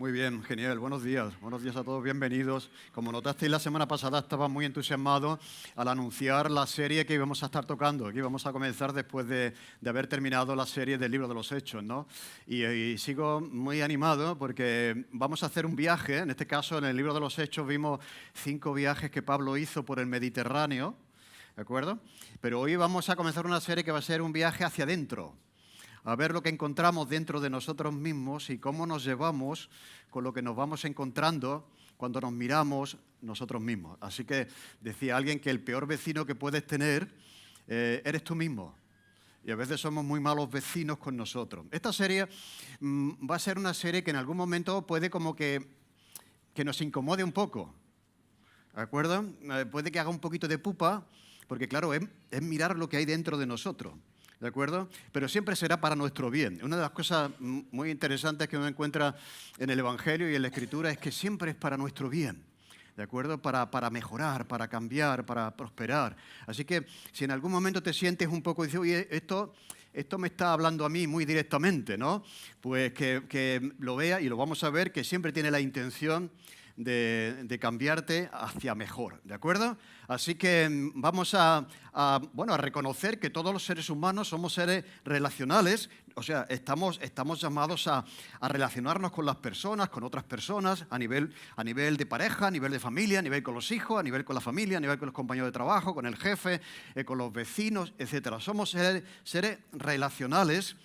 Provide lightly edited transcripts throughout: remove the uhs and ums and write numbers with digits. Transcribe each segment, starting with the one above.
Muy bien, genial. Buenos días. Buenos días a todos, bienvenidos. Como notasteis la semana pasada, estaba muy entusiasmado al anunciar la serie que íbamos a estar tocando. Aquí vamos a comenzar después de haber terminado la serie del Libro de los Hechos, ¿no? Y sigo muy animado porque vamos a hacer un viaje. En este caso, en el Libro de los Hechos vimos 5 viajes que Pablo hizo por el Mediterráneo, ¿de acuerdo? Pero hoy vamos a comenzar una serie que va a ser un viaje hacia adentro, a ver lo que encontramos dentro de nosotros mismos y cómo nos llevamos con lo que nos vamos encontrando cuando nos miramos nosotros mismos. Así que decía alguien que el peor vecino que puedes tener eres tú mismo. Y a veces somos muy malos vecinos con nosotros. Esta serie va a ser una serie que en algún momento puede como que nos incomode un poco. ¿De acuerdo? Puede que haga un poquito de pupa, porque claro, es mirar lo que hay dentro de nosotros. ¿De acuerdo? Pero siempre será para nuestro bien. Una de las cosas muy interesantes que uno encuentra en el Evangelio y en la Escritura es que siempre es para nuestro bien. ¿De acuerdo? Para mejorar, para cambiar, para prosperar. Así que si en algún momento te sientes un poco y dices, oye, esto me está hablando a mí muy directamente, ¿no? Pues que lo vea y lo vamos a ver, que siempre tiene la intención de cambiarte hacia mejor, ¿de acuerdo? Así que vamos a reconocer que todos los seres humanos somos seres relacionales, o sea, estamos llamados a relacionarnos con las personas, con otras personas, a nivel de pareja, a nivel de familia, a nivel con los hijos, a nivel con la familia, a nivel con los compañeros de trabajo, con el jefe, con los vecinos, etc. Somos seres relacionales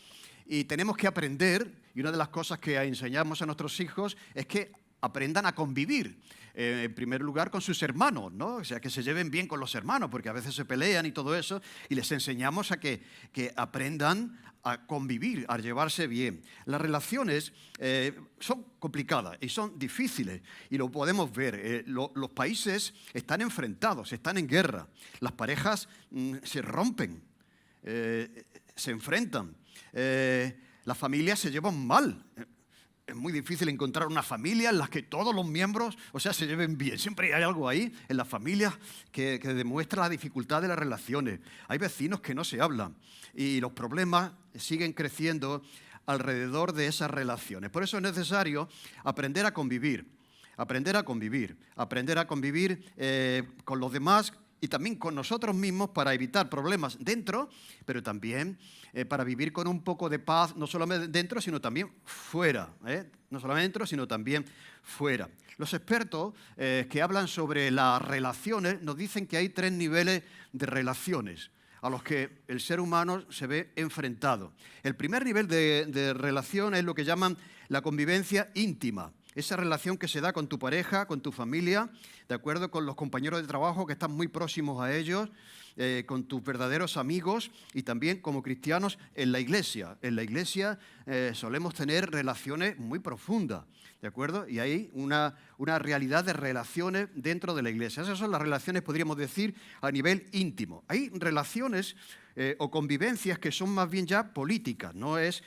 y tenemos que aprender, y una de las cosas que enseñamos a nuestros hijos es que aprendan a convivir, en primer lugar, con sus hermanos, ¿no? O sea, que se lleven bien con los hermanos, porque a veces se pelean y todo eso, y les enseñamos a que aprendan a convivir, a llevarse bien. Las relaciones son complicadas y son difíciles, y lo podemos ver. Los países están enfrentados, están en guerra. Las parejas se rompen, se enfrentan. Las familias se llevan mal. Es muy difícil encontrar una familia en la que todos los miembros, se lleven bien. Siempre hay algo ahí en las familias que demuestra la dificultad de las relaciones. Hay vecinos que no se hablan y los problemas siguen creciendo alrededor de esas relaciones. Por eso es necesario aprender a convivir con los demás y también con nosotros mismos para evitar problemas dentro, pero también para vivir con un poco de paz, no solamente dentro, sino también fuera. No solamente dentro, sino también fuera. Los expertos que hablan sobre las relaciones nos dicen que hay 3 niveles de relaciones a los que el ser humano se ve enfrentado. El primer nivel de relación es lo que llaman la convivencia íntima. Esa relación que se da con tu pareja, con tu familia, de acuerdo, con los compañeros de trabajo que están muy próximos a ellos, con tus verdaderos amigos y también como cristianos en la iglesia. En la iglesia solemos tener relaciones muy profundas, ¿de acuerdo? Y hay una realidad de relaciones dentro de la iglesia. Esas son las relaciones, podríamos decir, a nivel íntimo. Hay relaciones o convivencias que son más bien ya políticas, no es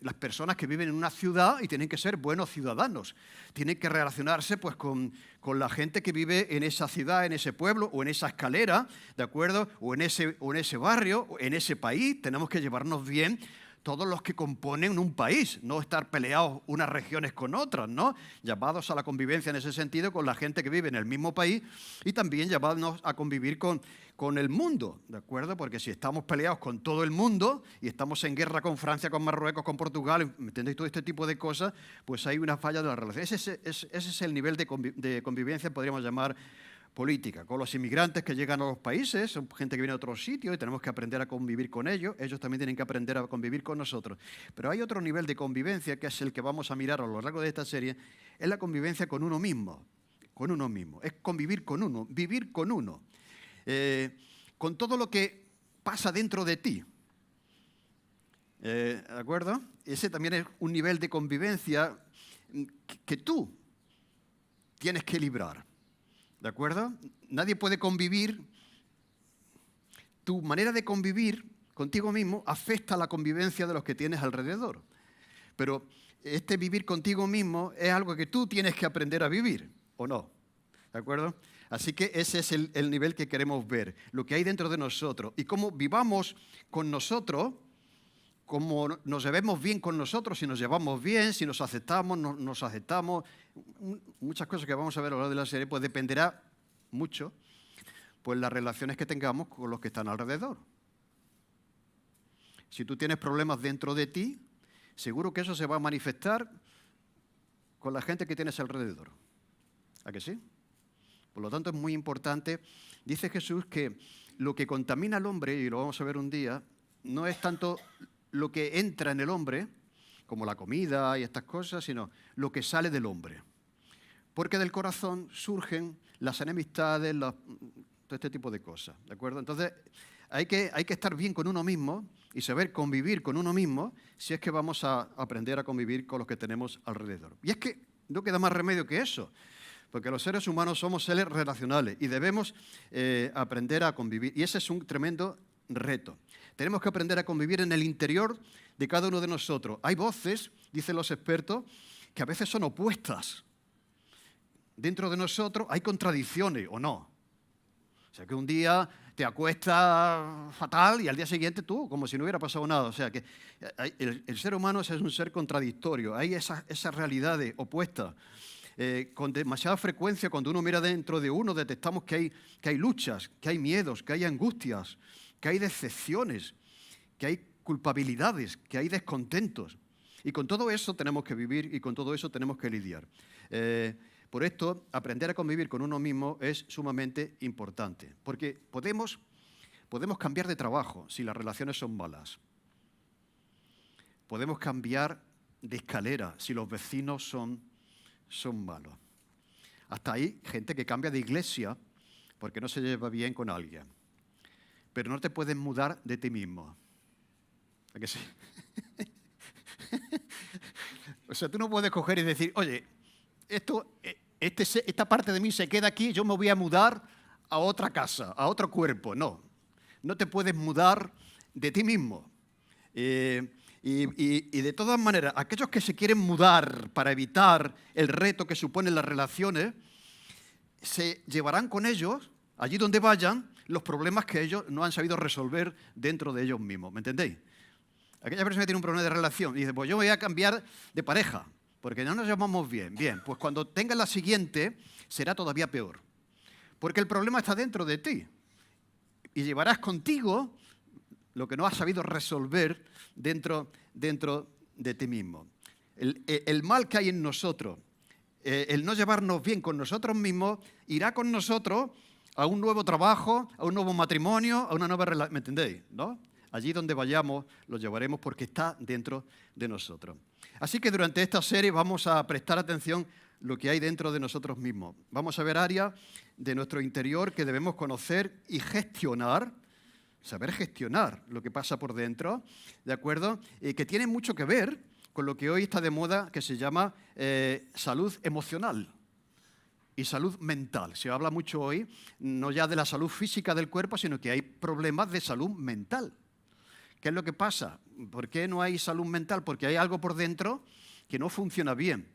las personas que viven en una ciudad y tienen que ser buenos ciudadanos, tienen que relacionarse pues con la gente que vive en esa ciudad, en ese pueblo o en esa escalera, ¿de acuerdo? O en ese barrio, o en ese país, tenemos que llevarnos bien todos los que componen un país, no estar peleados unas regiones con otras, ¿no? Llamados a la convivencia en ese sentido con la gente que vive en el mismo país y también llamados a convivir con el mundo, ¿de acuerdo? Porque si estamos peleados con todo el mundo y estamos en guerra con Francia, con Marruecos, con Portugal, ¿entendéis? Todo este tipo de cosas, pues hay una falla de la relación. Ese es el nivel de convivencia, podríamos llamar, política. Con los inmigrantes que llegan a los países, son gente que viene de otros sitios y tenemos que aprender a convivir con ellos. Ellos también tienen que aprender a convivir con nosotros. Pero hay otro nivel de convivencia que es el que vamos a mirar a lo largo de esta serie, es la convivencia con uno mismo. Con uno mismo. Es convivir con uno, vivir con uno. Con todo lo que pasa dentro de ti. ¿De acuerdo? Ese también es un nivel de convivencia que tú tienes que librar. ¿De acuerdo? Nadie puede convivir. Tu manera de convivir contigo mismo afecta a la convivencia de los que tienes alrededor. Pero este vivir contigo mismo es algo que tú tienes que aprender a vivir, ¿o no? ¿De acuerdo? Así que ese es el nivel que queremos ver, lo que hay dentro de nosotros y cómo vivamos con nosotros como nos llevemos bien con nosotros, si nos llevamos bien, si nos aceptamos, no nos aceptamos, muchas cosas que vamos a ver a lo largo de la serie, pues dependerá mucho pues las relaciones que tengamos con los que están alrededor. Si tú tienes problemas dentro de ti, seguro que eso se va a manifestar con la gente que tienes alrededor. ¿A que sí? Por lo tanto, es muy importante. Dice Jesús que lo que contamina al hombre, y lo vamos a ver un día, no es tanto lo que entra en el hombre, como la comida y estas cosas, sino lo que sale del hombre. Porque del corazón surgen las enemistades, todo este tipo de cosas, ¿de acuerdo? Entonces, hay que estar bien con uno mismo y saber convivir con uno mismo si es que vamos a aprender a convivir con los que tenemos alrededor. Y es que no queda más remedio que eso, porque los seres humanos somos seres relacionales y debemos aprender a convivir. Y ese es un tremendo reto. Tenemos que aprender a convivir en el interior de cada uno de nosotros. Hay voces, dicen los expertos, que a veces son opuestas. Dentro de nosotros hay contradicciones, ¿o no? O sea, que un día te acuestas fatal y al día siguiente tú, como si no hubiera pasado nada. O sea, que el ser humano es un ser contradictorio. Hay esas realidades opuestas. Con demasiada frecuencia, cuando uno mira dentro de uno, detectamos que hay luchas, que hay miedos, que hay angustias, que hay decepciones, que hay culpabilidades, que hay descontentos. Y con todo eso tenemos que vivir y con todo eso tenemos que lidiar. Por esto, aprender a convivir con uno mismo es sumamente importante, porque podemos cambiar de trabajo si las relaciones son malas. Podemos cambiar de escalera si los vecinos son malos. Hasta hay gente que cambia de iglesia porque no se lleva bien con alguien. Pero no te puedes mudar de ti mismo. ¿A que sí? O sea, tú no puedes coger y decir, oye, esta parte de mí se queda aquí, yo me voy a mudar a otra casa, a otro cuerpo. No, no te puedes mudar de ti mismo. Y de todas maneras, aquellos que se quieren mudar para evitar el reto que suponen las relaciones, se llevarán con ellos, allí donde vayan, los problemas que ellos no han sabido resolver dentro de ellos mismos. ¿Me entendéis? Aquella persona que tiene un problema de relación y dice, pues yo voy a cambiar de pareja, porque no nos llevamos bien. Bien, pues cuando tengas la siguiente, será todavía peor. Porque el problema está dentro de ti. Y llevarás contigo lo que no has sabido resolver dentro de ti mismo. El mal que hay en nosotros, el no llevarnos bien con nosotros mismos, irá con nosotros a un nuevo trabajo, a un nuevo matrimonio, a una nueva relación. ¿Me entendéis? ¿No? Allí donde vayamos lo llevaremos porque está dentro de nosotros. Así que durante esta serie vamos a prestar atención a lo que hay dentro de nosotros mismos. Vamos a ver áreas de nuestro interior que debemos conocer y gestionar, saber gestionar lo que pasa por dentro, ¿de acuerdo? Que tiene mucho que ver con lo que hoy está de moda, que se llama salud emocional y salud mental. Se habla mucho hoy, no ya de la salud física del cuerpo, sino que hay problemas de salud mental. ¿Qué es lo que pasa? ¿Por qué no hay salud mental? Porque hay algo por dentro que no funciona bien.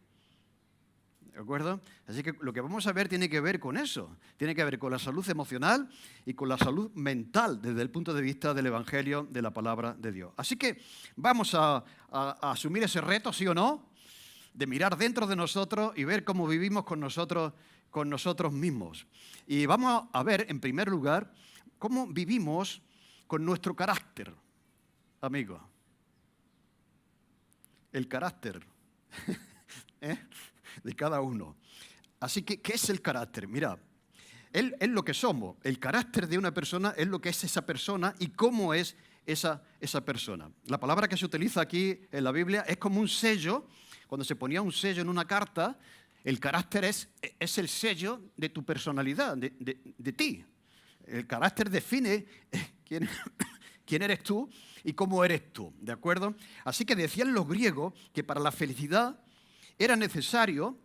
¿De acuerdo? Así que lo que vamos a ver tiene que ver con eso. Tiene que ver con la salud emocional y con la salud mental desde el punto de vista del Evangelio, de la palabra de Dios. Así que vamos a asumir ese reto, ¿sí o no? De mirar dentro de nosotros y ver cómo vivimos con nosotros mismos. Y vamos a ver, en primer lugar, cómo vivimos con nuestro carácter, amigo. El carácter de cada uno. Así que, ¿qué es el carácter? Mira, es lo que somos. El carácter de una persona es lo que es esa persona y cómo es esa persona. La palabra que se utiliza aquí en la Biblia es como un sello. Cuando se ponía un sello en una carta, el carácter es el sello de tu personalidad, de ti. El carácter define quién eres tú y cómo eres tú, ¿de acuerdo? Así que decían los griegos que para la felicidad era necesario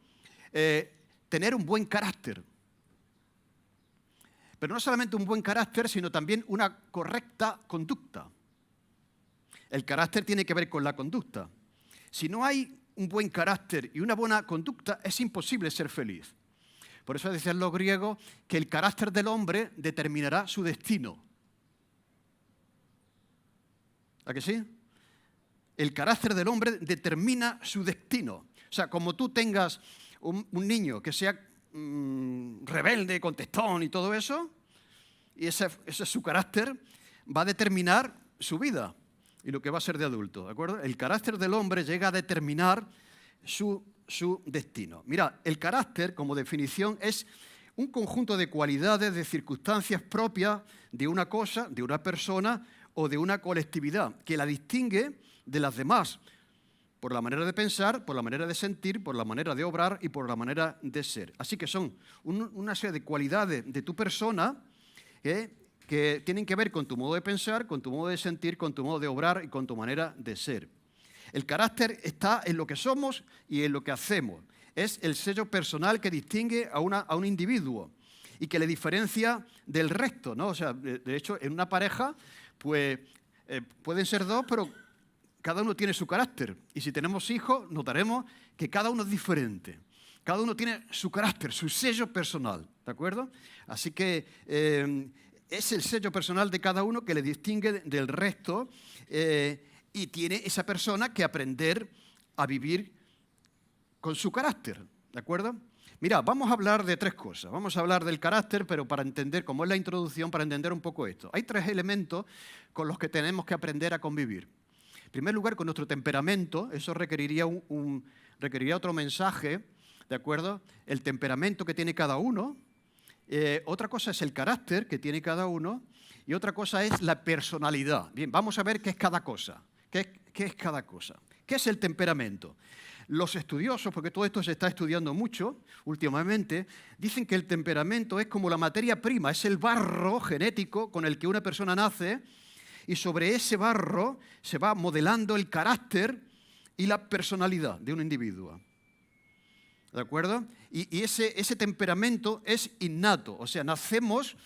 tener un buen carácter. Pero no solamente un buen carácter, sino también una correcta conducta. El carácter tiene que ver con la conducta. Si no hay un buen carácter y una buena conducta, es imposible ser feliz. Por eso decían los griegos que el carácter del hombre determinará su destino. ¿A que sí? el carácter del hombre determina su destino. O sea, como tú tengas un niño que sea rebelde, contestón y todo eso, y ese es su carácter, va a determinar su vida y lo que va a ser de adulto, ¿de acuerdo? El carácter del hombre llega a determinar su destino. Mira, el carácter, como definición, es un conjunto de cualidades, de circunstancias propias de una cosa, de una persona o de una colectividad, que la distingue de las demás, por la manera de pensar, por la manera de sentir, por la manera de obrar y por la manera de ser. Así que son una serie de cualidades de tu persona que tienen que ver con tu modo de pensar, con tu modo de sentir, con tu modo de obrar y con tu manera de ser. El carácter está en lo que somos y en lo que hacemos. Es el sello personal que distingue a un individuo y que le diferencia del resto, ¿no? O sea, de hecho, en una pareja, pues pueden ser dos, pero cada uno tiene su carácter. Y si tenemos hijos, notaremos que cada uno es diferente. Cada uno tiene su carácter, su sello personal, ¿de acuerdo? Así que es el sello personal de cada uno que le distingue del resto y tiene esa persona que aprender a vivir con su carácter, ¿de acuerdo? Mira, vamos a hablar de tres cosas. Vamos a hablar del carácter, pero para entender, como es la introducción, para entender un poco esto. Hay tres elementos con los que tenemos que aprender a convivir. En primer lugar, con nuestro temperamento, eso requeriría otro mensaje, ¿de acuerdo? El temperamento que tiene cada uno. Otra cosa es el carácter que tiene cada uno. Y otra cosa es la personalidad. Bien, vamos a ver qué es cada cosa. ¿Qué es cada cosa? ¿Qué es el temperamento? Los estudiosos, porque todo esto se está estudiando mucho últimamente, dicen que el temperamento es como la materia prima, es el barro genético con el que una persona nace y sobre ese barro se va modelando el carácter y la personalidad de un individuo. ¿De acuerdo? Y ese temperamento es innato, o sea, nacemos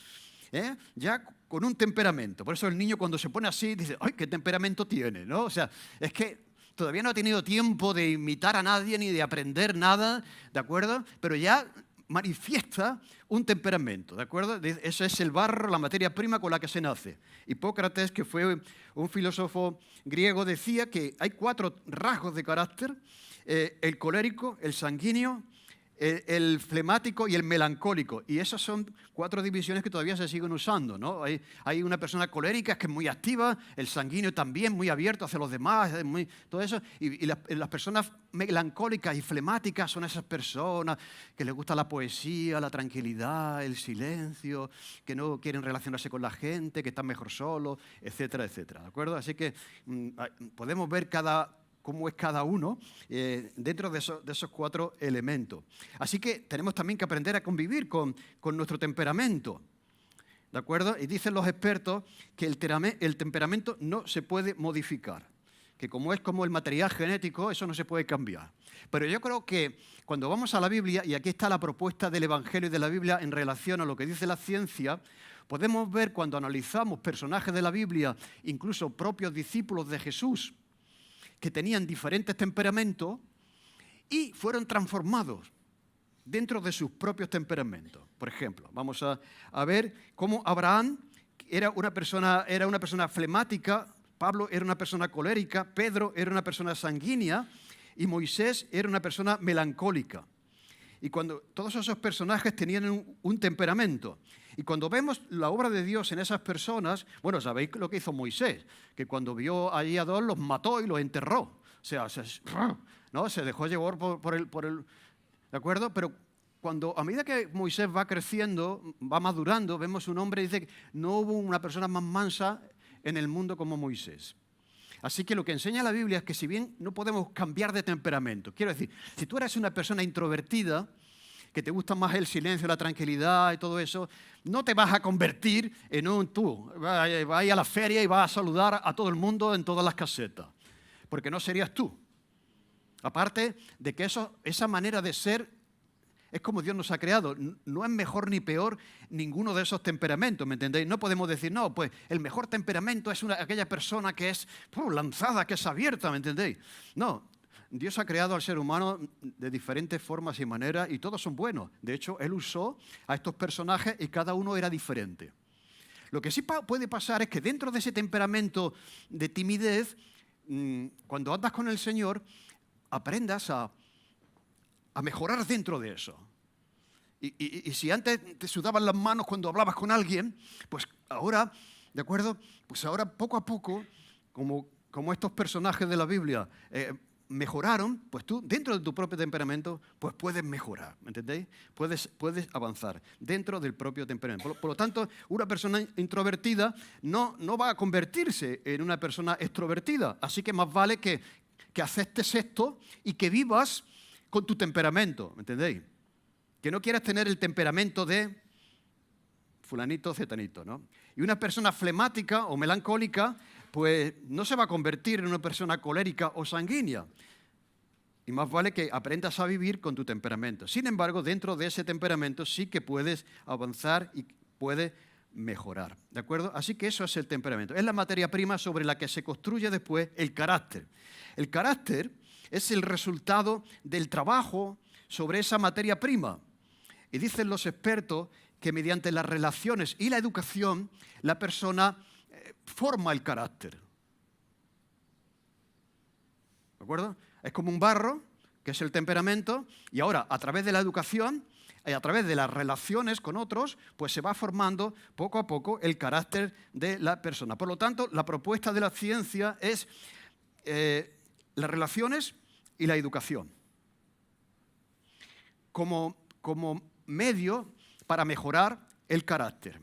ya con un temperamento. Por eso el niño cuando se pone así dice, ¡ay, qué temperamento tiene! ¿No? O sea, es que todavía no ha tenido tiempo de imitar a nadie ni de aprender nada, ¿de acuerdo? Pero ya manifiesta un temperamento, ¿de acuerdo? Ese es el barro, la materia prima con la que se nace. Hipócrates, que fue un filósofo griego, decía que hay 4 rasgos de carácter, el colérico, el sanguíneo, el flemático y el melancólico. Y esas son 4 divisiones que todavía se siguen usando, ¿no? Hay una persona colérica que es muy activa, el sanguíneo también muy abierto hacia los demás, todo eso. Y las personas melancólicas y flemáticas son esas personas que les gusta la poesía, la tranquilidad, el silencio, que no quieren relacionarse con la gente, que están mejor solos, etcétera, etcétera. ¿De acuerdo? Así que podemos ver cómo es cada uno dentro de esos 4 elementos. Así que tenemos también que aprender a convivir con nuestro temperamento, ¿de acuerdo? Y dicen los expertos que el temperamento no se puede modificar, que como es como el material genético, eso no se puede cambiar. Pero yo creo que cuando vamos a la Biblia, y aquí está la propuesta del Evangelio y de la Biblia en relación a lo que dice la ciencia, podemos ver cuando analizamos personajes de la Biblia, incluso propios discípulos de Jesús, que tenían diferentes temperamentos y fueron transformados dentro de sus propios temperamentos. Por ejemplo, vamos a ver cómo Abraham era una persona flemática, Pablo era una persona colérica, Pedro era una persona sanguínea y Moisés era una persona melancólica. Y cuando todos esos personajes tenían un temperamento. Y cuando vemos la obra de Dios en esas personas, bueno, sabéis lo que hizo Moisés, que cuando vio allí a 2 los mató y los enterró. O sea, ¿no? Se dejó llevar por el... ¿De acuerdo? Pero a medida que Moisés va creciendo, va madurando, vemos un hombre y dice que no hubo una persona más mansa en el mundo como Moisés. Así que lo que enseña la Biblia es que si bien no podemos cambiar de temperamento, quiero decir, si tú eres una persona introvertida, que te gusta más el silencio, la tranquilidad y todo eso, no te vas a convertir en un tú. Vas a ir a la feria y vas a saludar a todo el mundo en todas las casetas, porque no serías tú. Aparte de que esa manera de ser es como Dios nos ha creado. No es mejor ni peor ninguno de esos temperamentos, ¿me entendéis? No podemos decir, no, pues el mejor temperamento es aquella persona que es lanzada, que es abierta, ¿me entendéis? No. Dios ha creado al ser humano de diferentes formas y maneras y todos son buenos. De hecho, Él usó a estos personajes y cada uno era diferente. Lo que sí puede pasar es que dentro de ese temperamento de timidez cuando andas con el Señor, aprendas a mejorar dentro de eso. Y si antes te sudaban las manos cuando hablabas con alguien, pues ahora, ¿de acuerdo? Pues ahora poco a poco, como estos personajes de la Biblia mejoraron, pues tú dentro de tu propio temperamento pues puedes mejorar, ¿me entendéis? Puedes avanzar dentro del propio temperamento. Por lo tanto, una persona introvertida no va a convertirse en una persona extrovertida, así que más vale que aceptes esto y que vivas con tu temperamento, ¿me entendéis? Que no quieras tener el temperamento de fulanito, cetanito, ¿no? Y una persona flemática o melancólica, pues no se va a convertir en una persona colérica o sanguínea. Y más vale que aprendas a vivir con tu temperamento. Sin embargo, dentro de ese temperamento sí que puedes avanzar y puedes mejorar, ¿de acuerdo? Así que eso es el temperamento. Es la materia prima sobre la que se construye después el carácter. El carácter es el resultado del trabajo sobre esa materia prima. Y dicen los expertos que mediante las relaciones y la educación, la persona forma el carácter. ¿De acuerdo? Es como un barro, que es el temperamento, y ahora, a través de la educación, a través de las relaciones con otros, pues se va formando poco a poco el carácter de la persona. Por lo tanto, la propuesta de la ciencia es las relaciones y la educación como medio para mejorar el carácter.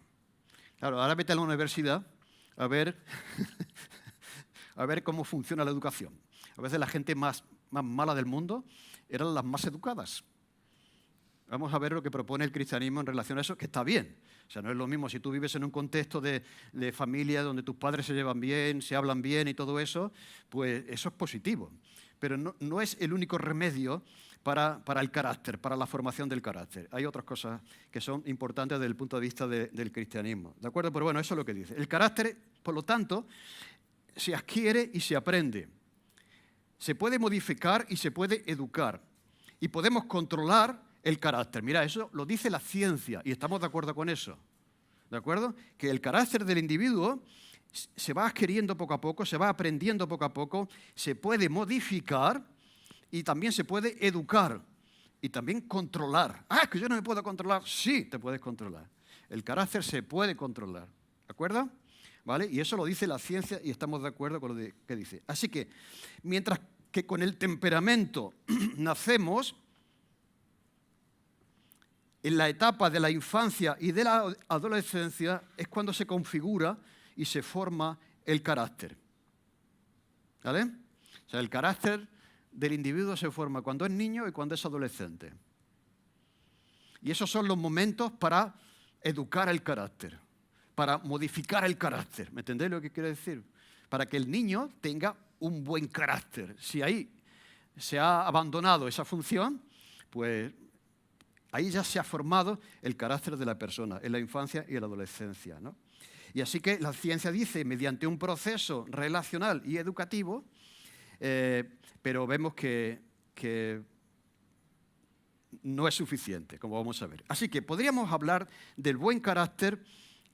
Claro, ahora vete a la universidad a ver cómo funciona la educación. A veces la gente más mala del mundo eran las más educadas. Vamos a ver lo que propone el cristianismo en relación a eso, que está bien. O sea, no es lo mismo si tú vives en un contexto de familia donde tus padres se llevan bien, se hablan bien y todo eso, pues eso es positivo. Pero no es el único remedio para el carácter, para la formación del carácter. Hay otras cosas que son importantes desde el punto de vista del cristianismo. ¿De acuerdo? Pero bueno, eso es lo que dice. El carácter, por lo tanto, se adquiere y se aprende. Se puede modificar y se puede educar. Y podemos controlar el carácter. Mira, eso lo dice la ciencia y estamos de acuerdo con eso. ¿De acuerdo? Que el carácter del individuo se va adquiriendo poco a poco, se va aprendiendo poco a poco, se puede modificar y también se puede educar y también controlar. Ah, que yo no me puedo controlar. Sí, te puedes controlar. El carácter se puede controlar. ¿De acuerdo? ¿Vale? Y eso lo dice la ciencia y estamos de acuerdo con lo que dice. Así que, mientras que con el temperamento nacemos, en la etapa de la infancia y de la adolescencia es cuando se configura y se forma el carácter. ¿Vale? O sea, el carácter del individuo se forma cuando es niño y cuando es adolescente. Y esos son los momentos para educar el carácter, para modificar el carácter. ¿Me entendéis lo que quiero decir? Para que el niño tenga un buen carácter. Si ahí se ha abandonado esa función, pues ahí ya se ha formado el carácter de la persona, en la infancia y en la adolescencia, ¿no? Y así que la ciencia dice, mediante un proceso relacional y educativo, pero vemos que no es suficiente, como vamos a ver. Así que podríamos hablar del buen carácter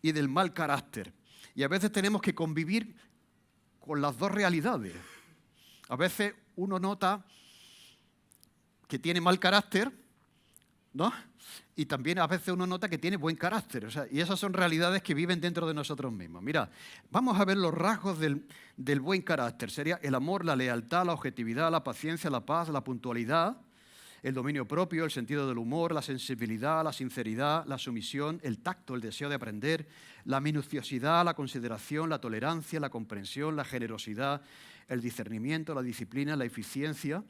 y del mal carácter. Y a veces tenemos que convivir con las dos realidades. A veces uno nota que tiene mal carácter, ¿no? Y también a veces uno nota que tiene buen carácter. O sea, y esas son realidades que viven dentro de nosotros mismos. Mira, vamos a ver los rasgos del buen carácter. Sería el amor, la lealtad, la objetividad, la paciencia, la paz, la puntualidad, el dominio propio, el sentido del humor, la sensibilidad, la sinceridad, la sumisión, el tacto, el deseo de aprender, la minuciosidad, la consideración, la tolerancia, la comprensión, la generosidad, el discernimiento, la disciplina, la eficiencia,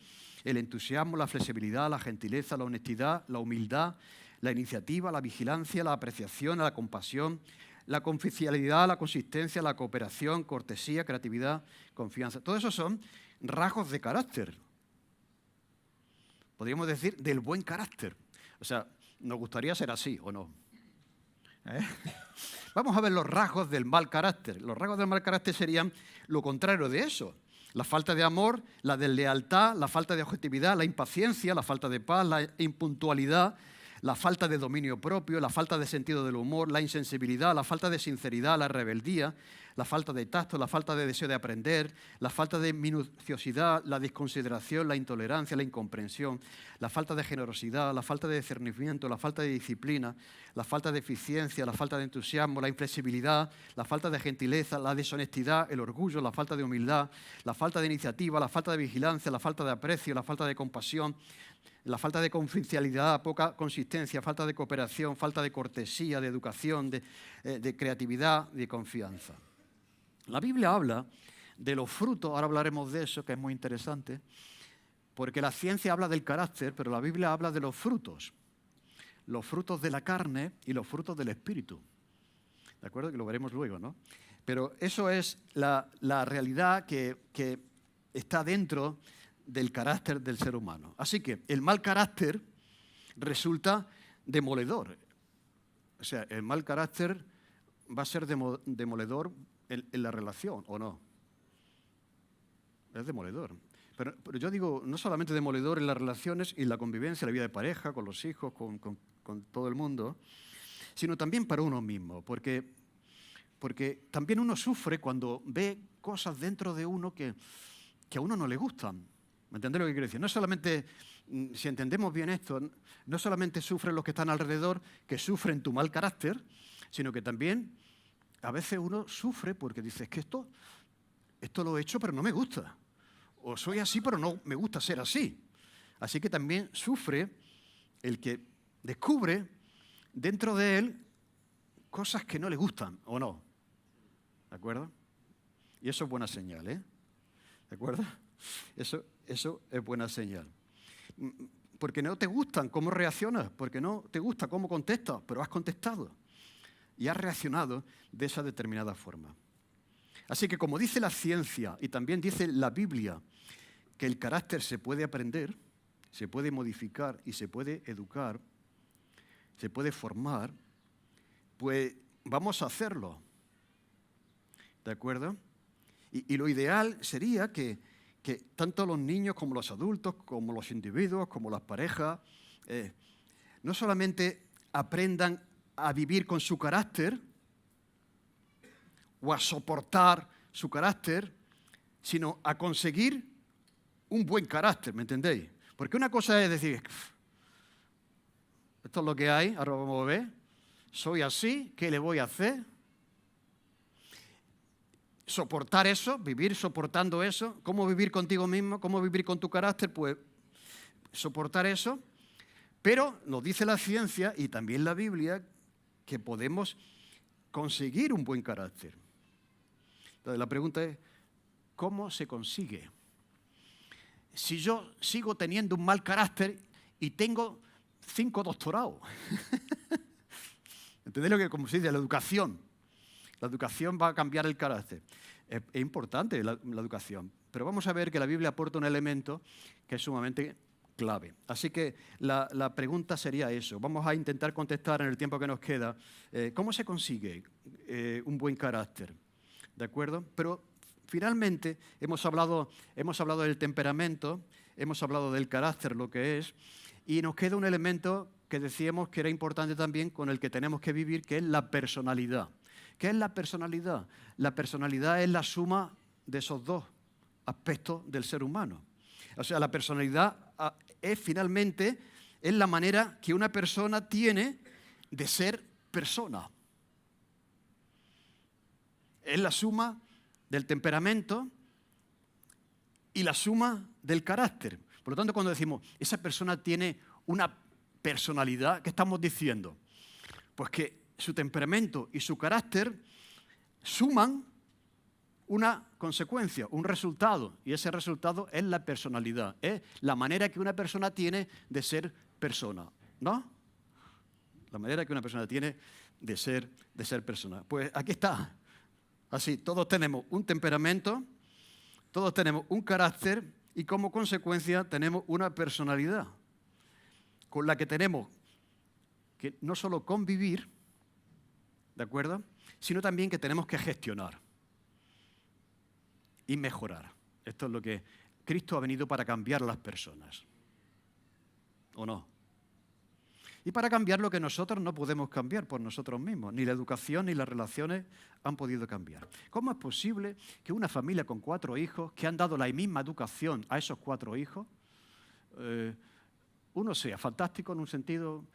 el entusiasmo, la flexibilidad, la gentileza, la honestidad, la humildad, la iniciativa, la vigilancia, la apreciación, la compasión, la confidencialidad, la consistencia, la cooperación, cortesía, creatividad, confianza. Todos esos son rasgos de carácter. Podríamos decir del buen carácter. O sea, nos gustaría ser así, ¿o no? Vamos a ver los rasgos del mal carácter. Los rasgos del mal carácter serían lo contrario de eso. La falta de amor, la deslealtad, la falta de objetividad, la impaciencia, la falta de paz, la impuntualidad, la falta de dominio propio, la falta de sentido del humor, la insensibilidad, la falta de sinceridad, la rebeldía, la falta de tacto, la falta de deseo de aprender, la falta de minuciosidad, la desconsideración, la intolerancia, la incomprensión, la falta de generosidad, la falta de discernimiento, la falta de disciplina, la falta de eficiencia, la falta de entusiasmo, la inflexibilidad, la falta de gentileza, la deshonestidad, el orgullo, la falta de humildad, la falta de iniciativa, la falta de vigilancia, la falta de aprecio, la falta de compasión, la falta de confidencialidad, poca consistencia, falta de cooperación, falta de cortesía, de educación, de creatividad, de confianza. La Biblia habla de los frutos, ahora hablaremos de eso, que es muy interesante, porque la ciencia habla del carácter, pero la Biblia habla de los frutos de la carne y los frutos del espíritu. ¿De acuerdo? Que lo veremos luego, ¿no? Pero eso es la realidad que está dentro del carácter del ser humano. Así que el mal carácter resulta demoledor. O sea, el mal carácter va a ser demoledor en la relación, ¿o no? Es demoledor. Pero yo digo, no solamente demoledor en las relaciones y la convivencia, la vida de pareja, con los hijos, con todo el mundo, sino también para uno mismo, porque también uno sufre cuando ve cosas dentro de uno que a uno no le gustan. ¿Me entendéis lo que quiero decir? No solamente, si entendemos bien esto, no solamente sufren los que están alrededor, que sufren tu mal carácter, sino que también a veces uno sufre porque dice, es que esto lo he hecho pero no me gusta. O soy así pero no me gusta ser así. Así que también sufre el que descubre dentro de él cosas que no le gustan, ¿o no? ¿De acuerdo? Y eso es buena señal, ¿eh? ¿De acuerdo? Eso es buena señal. Porque no te gustan cómo reaccionas, porque no te gusta cómo contestas, pero has contestado y has reaccionado de esa determinada forma. Así que como dice la ciencia y también dice la Biblia, que el carácter se puede aprender, se puede modificar y se puede educar, se puede formar, pues vamos a hacerlo. ¿De acuerdo? Y lo ideal sería que tanto los niños como los adultos, como los individuos, como las parejas, no solamente aprendan a vivir con su carácter o a soportar su carácter, sino a conseguir un buen carácter, ¿me entendéis? Porque una cosa es decir, esto es lo que hay, ahora vamos a ver, soy así, ¿qué le voy a hacer? Soportar eso, vivir soportando eso, ¿cómo vivir contigo mismo? ¿Cómo vivir con tu carácter? Pues soportar eso, pero nos dice la ciencia y también la Biblia que podemos conseguir un buen carácter. Entonces la pregunta es, ¿cómo se consigue? Si yo sigo teniendo un mal carácter y tengo 5 doctorados. ¿Entendéis lo que, como se dice, la educación? La educación va a cambiar el carácter. Es importante la educación, pero vamos a ver que la Biblia aporta un elemento que es sumamente clave. Así que la pregunta sería eso. Vamos a intentar contestar en el tiempo que nos queda. ¿Cómo se consigue un buen carácter? ¿De acuerdo? Pero finalmente hemos hablado del temperamento, hemos hablado del carácter, lo que es, y nos queda un elemento que decíamos que era importante también con el que tenemos que vivir, que es la personalidad. ¿Qué es la personalidad? La personalidad es la suma de esos dos aspectos del ser humano. O sea, la personalidad es finalmente la manera que una persona tiene de ser persona. Es la suma del temperamento y la suma del carácter. Por lo tanto, cuando decimos, esa persona tiene una personalidad, ¿qué estamos diciendo? Pues que su temperamento y su carácter suman una consecuencia, un resultado, y ese resultado es la personalidad, es la manera que una persona tiene de ser persona, ¿no? La manera que una persona tiene de ser persona. Pues aquí está. Así, todos tenemos un temperamento, todos tenemos un carácter y como consecuencia tenemos una personalidad con la que tenemos que no solo convivir, ¿de acuerdo?, sino también que tenemos que gestionar y mejorar. Esto es lo que Cristo ha venido para cambiar a las personas. ¿O no? Y para cambiar lo que nosotros no podemos cambiar por nosotros mismos. Ni la educación ni las relaciones han podido cambiar. ¿Cómo es posible que una familia con 4 hijos, que han dado la misma educación a esos 4 hijos, uno sea fantástico en un sentido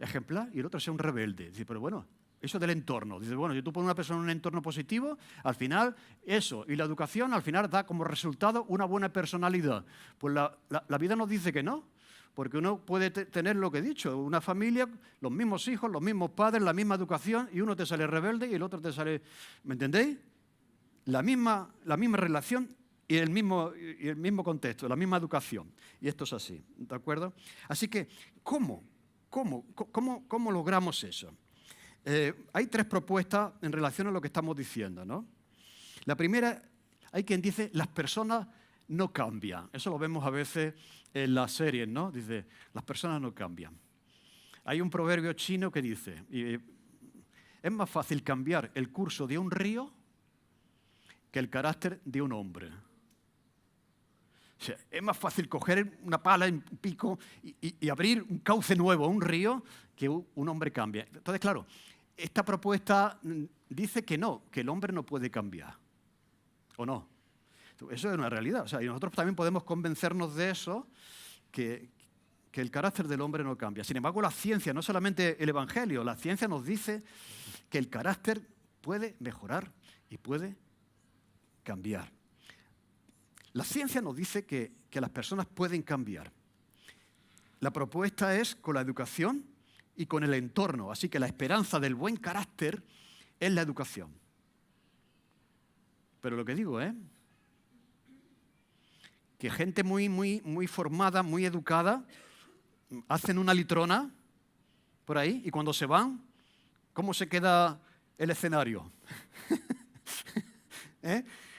ejemplar y el otro sea un rebelde? Dice, pero bueno, eso del entorno. Dice, bueno, si tú pones a una persona en un entorno positivo, al final eso y la educación al final da como resultado una buena personalidad. Pues la vida nos dice que no. Porque uno puede tener lo que he dicho, una familia, los mismos hijos, los mismos padres, la misma educación, y uno te sale rebelde y el otro te sale... ¿Me entendéis? La misma relación y el mismo contexto, la misma educación. Y esto es así, ¿de acuerdo? Así que, ¿cómo logramos eso? Hay 3 propuestas en relación a lo que estamos diciendo, ¿no? La primera, hay quien dice, las personas no cambian. Eso lo vemos a veces en las series, ¿no? Dice, las personas no cambian. Hay un proverbio chino que dice, es más fácil cambiar el curso de un río que el carácter de un hombre. O sea, es más fácil coger una pala, un pico y abrir un cauce nuevo, un río, que un hombre cambie. Entonces, claro, esta propuesta dice que no, que el hombre no puede cambiar. ¿O no? Eso es una realidad. O sea, y nosotros también podemos convencernos de eso, que el carácter del hombre no cambia. Sin embargo, la ciencia, no solamente el Evangelio, la ciencia nos dice que el carácter puede mejorar y puede cambiar. La ciencia nos dice que las personas pueden cambiar. La propuesta es con la educación y con el entorno. Así que la esperanza del buen carácter es la educación. Pero lo que digo es que gente muy formada, muy educada, hacen una litrona por ahí y cuando se van, ¿cómo se queda el escenario?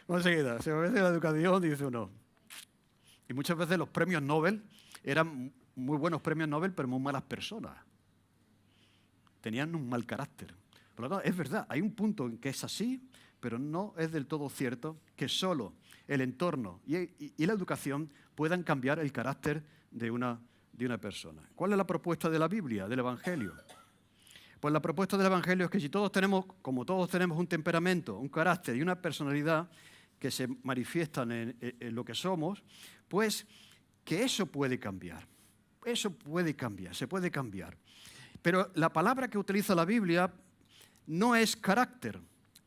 ¿Cómo se queda? Se ve la educación, dice uno. Y muchas veces los premios Nobel eran muy buenos premios Nobel, pero muy malas personas. Tenían un mal carácter. Por lo tanto, es verdad, hay un punto en que es así, pero no es del todo cierto que solo el entorno y la educación puedan cambiar el carácter de una persona. ¿Cuál es la propuesta de la Biblia, del Evangelio? Pues la propuesta del Evangelio es que si todos tenemos un temperamento, un carácter y una personalidad que se manifiestan en lo que somos, pues que eso puede cambiar. Eso puede cambiar, se puede cambiar. Pero la palabra que utiliza la Biblia no es carácter.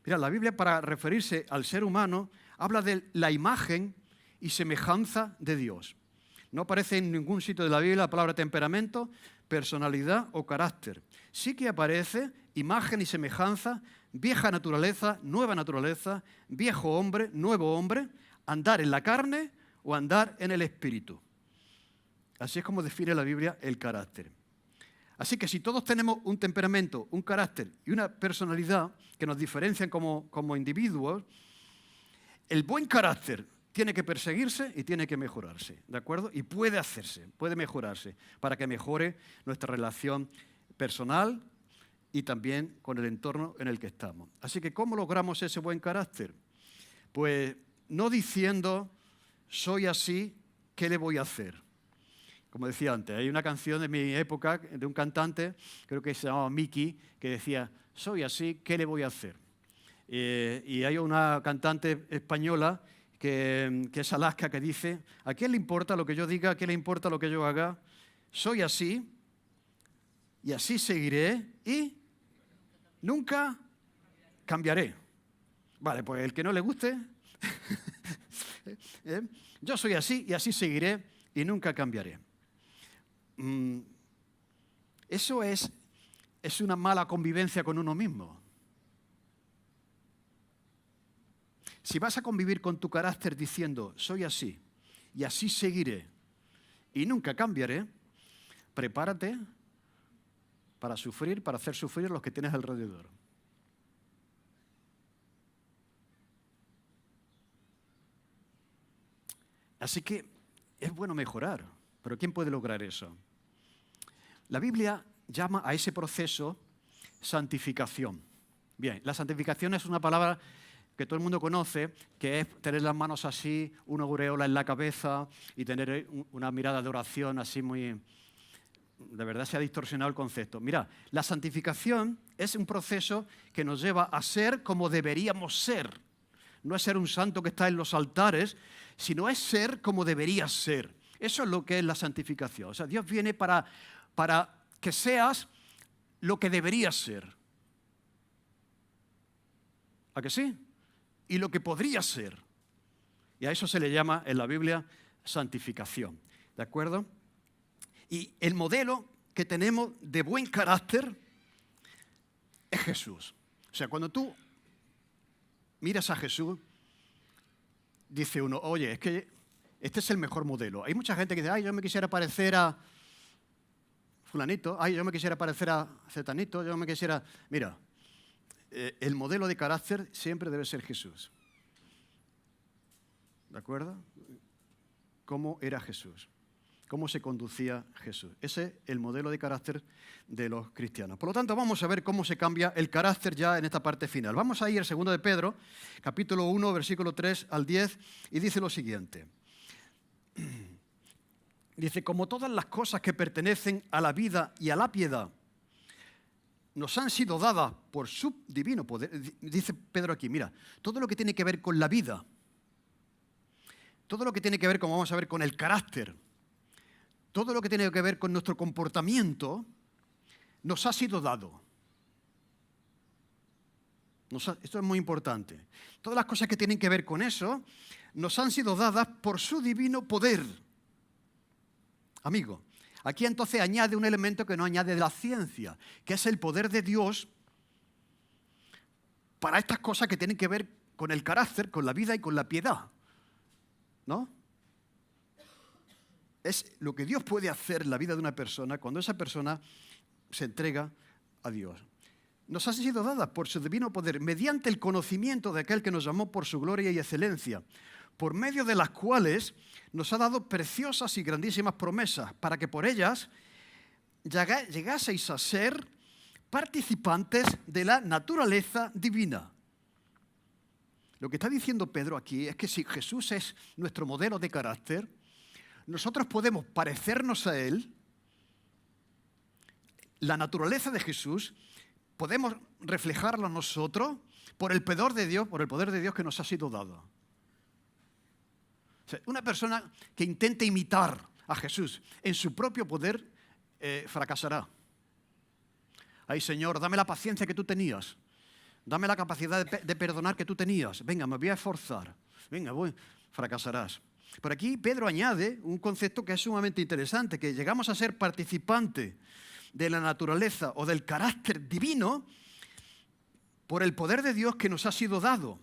Mira, la Biblia, para referirse al ser humano, habla de la imagen y semejanza de Dios. No aparece en ningún sitio de la Biblia la palabra temperamento, personalidad o carácter. Sí que aparece imagen y semejanza, vieja naturaleza, nueva naturaleza, viejo hombre, nuevo hombre, andar en la carne o andar en el espíritu. Así es como define la Biblia el carácter. Así que si todos tenemos un temperamento, un carácter y una personalidad que nos diferencian como individuos, el buen carácter tiene que perseguirse y tiene que mejorarse, ¿de acuerdo? Y puede hacerse, puede mejorarse para que mejore nuestra relación personal y también con el entorno en el que estamos. Así que, ¿cómo logramos ese buen carácter? Pues no diciendo, soy así, ¿qué le voy a hacer? Como decía antes, hay una canción de mi época de un cantante, creo que se llamaba Miki, que decía, soy así, ¿qué le voy a hacer? Y hay una cantante española que es Alaska, que dice, ¿a quién le importa lo que yo diga? ¿A quién le importa lo que yo haga? Soy así, y así seguiré, y nunca cambiaré. Vale, pues el que no le guste, yo soy así, y así seguiré, y nunca cambiaré. Eso es una mala convivencia con uno mismo. Si vas a convivir con tu carácter diciendo, soy así, y así seguiré, y nunca cambiaré, prepárate para sufrir, para hacer sufrir a los que tienes alrededor. Así que es bueno mejorar, pero ¿quién puede lograr eso? La Biblia llama a ese proceso santificación. Bien, la santificación es una palabra que todo el mundo conoce, que es tener las manos así, una aureola en la cabeza y tener una mirada de oración así muy de verdad se ha distorsionado el concepto. Mira, la santificación es un proceso que nos lleva a ser como deberíamos ser. No es ser un santo que está en los altares, sino es ser como deberías ser. Eso es lo que es la santificación. O sea, Dios viene para que seas lo que deberías ser. ¿A que sí? Y lo que podrías ser. Y a eso se le llama en la Biblia santificación. ¿De acuerdo? Y el modelo que tenemos de buen carácter es Jesús. O sea, cuando tú miras a Jesús, dice uno, oye, es que este es el mejor modelo. Hay mucha gente que dice, ay, yo me quisiera parecer a fulanito, ay, yo me quisiera parecer a cetanito, yo me quisiera... Mira, el modelo de carácter siempre debe ser Jesús. ¿De acuerdo? ¿Cómo era Jesús? ¿Cómo se conducía Jesús? Ese es el modelo de carácter de los cristianos. Por lo tanto, vamos a ver cómo se cambia el carácter ya en esta parte final. Vamos a ir al 2 de Pedro, capítulo 1, versículo 3 al 10, y dice lo siguiente. Dice, como todas las cosas que pertenecen a la vida y a la piedad nos han sido dadas por su divino poder, dice Pedro aquí, mira, todo lo que tiene que ver con la vida, todo lo que tiene que ver, como vamos a ver, con el carácter, todo lo que tiene que ver con nuestro comportamiento, nos ha sido dado. Esto es muy importante. Todas las cosas que tienen que ver con eso, nos han sido dadas por su divino poder. Amigo, aquí entonces añade un elemento que no añade de la ciencia, que es el poder de Dios para estas cosas que tienen que ver con el carácter, con la vida y con la piedad. ¿No? Es lo que Dios puede hacer en la vida de una persona cuando esa persona se entrega a Dios. Nos han sido dadas por su divino poder, mediante el conocimiento de aquel que nos llamó por su gloria y excelencia, por medio de las cuales nos ha dado preciosas y grandísimas promesas, para que por ellas llegaseis a ser participantes de la naturaleza divina. Lo que está diciendo Pedro aquí es que si Jesús es nuestro modelo de carácter, nosotros podemos parecernos a Él, la naturaleza de Jesús, podemos reflejarla nosotros por el poder de Dios que nos ha sido dado. O sea, una persona que intente imitar a Jesús en su propio poder fracasará. Ay, Señor, dame la paciencia que tú tenías. Dame la capacidad de perdonar que tú tenías. Venga, me voy a esforzar. Venga, fracasarás. Por aquí Pedro añade un concepto que es sumamente interesante, que llegamos a ser participantes de la naturaleza o del carácter divino por el poder de Dios que nos ha sido dado,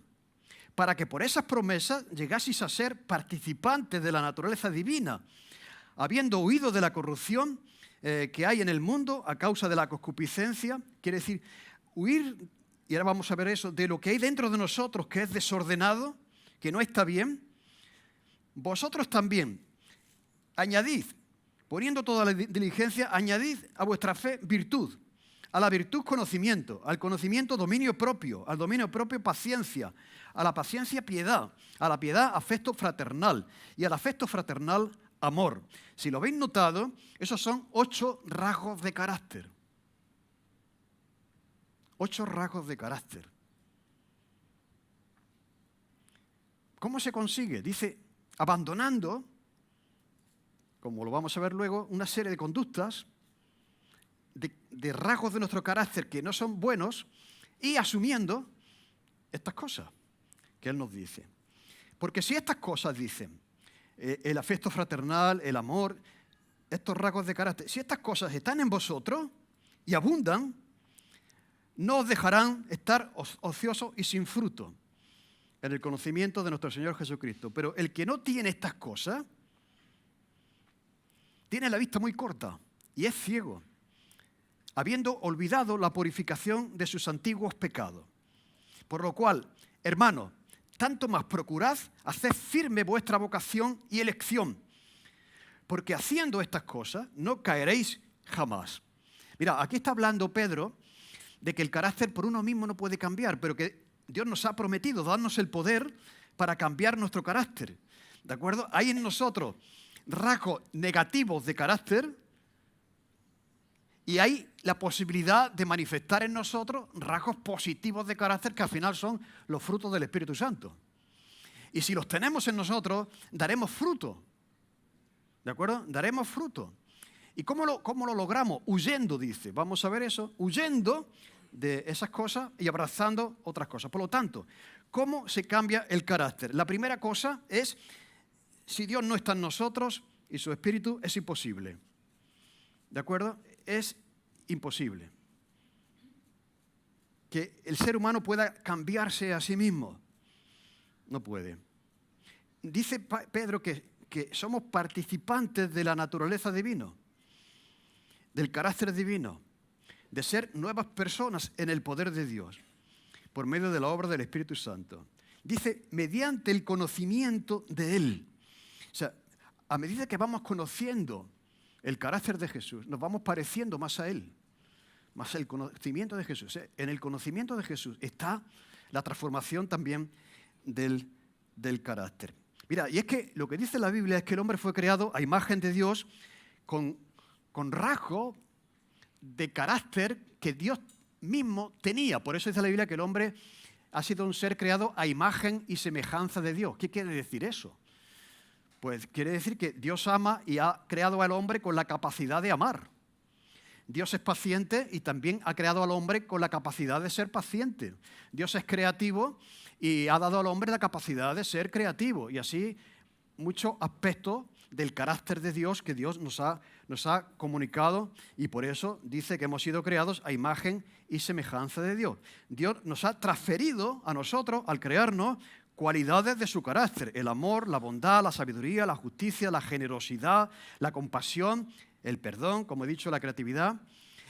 para que por esas promesas llegaseis a ser participantes de la naturaleza divina, habiendo huido de la corrupción que hay en el mundo a causa de la concupiscencia. Quiere decir, huir, y ahora vamos a ver eso, de lo que hay dentro de nosotros que es desordenado, que no está bien. Vosotros también añadid, poniendo toda la diligencia, añadid a vuestra fe virtud, a la virtud conocimiento, al conocimiento dominio propio, al dominio propio paciencia, a la paciencia piedad, a la piedad afecto fraternal y al afecto fraternal amor. Si lo habéis notado, esos son 8 rasgos de carácter. 8 rasgos de carácter. ¿Cómo se consigue? Dice, abandonando, como lo vamos a ver luego, una serie de conductas, de rasgos de nuestro carácter que no son buenos y asumiendo estas cosas que Él nos dice. Porque si estas cosas dicen, el afecto fraternal, el amor, estos rasgos de carácter, si estas cosas están en vosotros y abundan, no os dejarán estar ociosos y sin fruto en el conocimiento de nuestro Señor Jesucristo. Pero el que no tiene estas cosas, tiene la vista muy corta y es ciego, habiendo olvidado la purificación de sus antiguos pecados. Por lo cual, hermanos, tanto más procurad hacer firme vuestra vocación y elección, porque haciendo estas cosas no caeréis jamás. Mira, aquí está hablando Pedro de que el carácter por uno mismo no puede cambiar, pero que Dios nos ha prometido darnos el poder para cambiar nuestro carácter. ¿De acuerdo? Hay en nosotros rasgos negativos de carácter Y hay la posibilidad de manifestar en nosotros rasgos positivos de carácter que al final son los frutos del Espíritu Santo. Y si los tenemos en nosotros, daremos fruto. ¿De acuerdo? Daremos fruto. ¿Y cómo lo logramos? Huyendo, dice. Vamos a ver eso. Huyendo de esas cosas y abrazando otras cosas. Por lo tanto, ¿cómo se cambia el carácter? La primera cosa es, si Dios no está en nosotros y su Espíritu, es imposible. ¿De acuerdo? Es imposible que el ser humano pueda cambiarse a sí mismo. No puede. Dice Pedro que somos participantes de la naturaleza divina, del carácter divino, de ser nuevas personas en el poder de Dios, por medio de la obra del Espíritu Santo. Dice, mediante el conocimiento de Él. O sea, a medida que vamos conociendo el carácter de Jesús, nos vamos pareciendo más a Él, más el conocimiento de Jesús. En el conocimiento de Jesús está la transformación también del carácter. Mira, y es que lo que dice la Biblia es que el hombre fue creado a imagen de Dios con rasgos de carácter que Dios mismo tenía. Por eso dice la Biblia que el hombre ha sido un ser creado a imagen y semejanza de Dios. ¿Qué quiere decir eso? Pues quiere decir que Dios ama y ha creado al hombre con la capacidad de amar. Dios es paciente y también ha creado al hombre con la capacidad de ser paciente. Dios es creativo y ha dado al hombre la capacidad de ser creativo. Y así muchos aspectos del carácter de Dios que Dios nos ha comunicado, y por eso dice que hemos sido creados a imagen y semejanza de Dios. Dios nos ha transferido a nosotros, al crearnos, cualidades de su carácter: el amor, la bondad, la sabiduría, la justicia, la generosidad, la compasión, el perdón, como he dicho, la creatividad.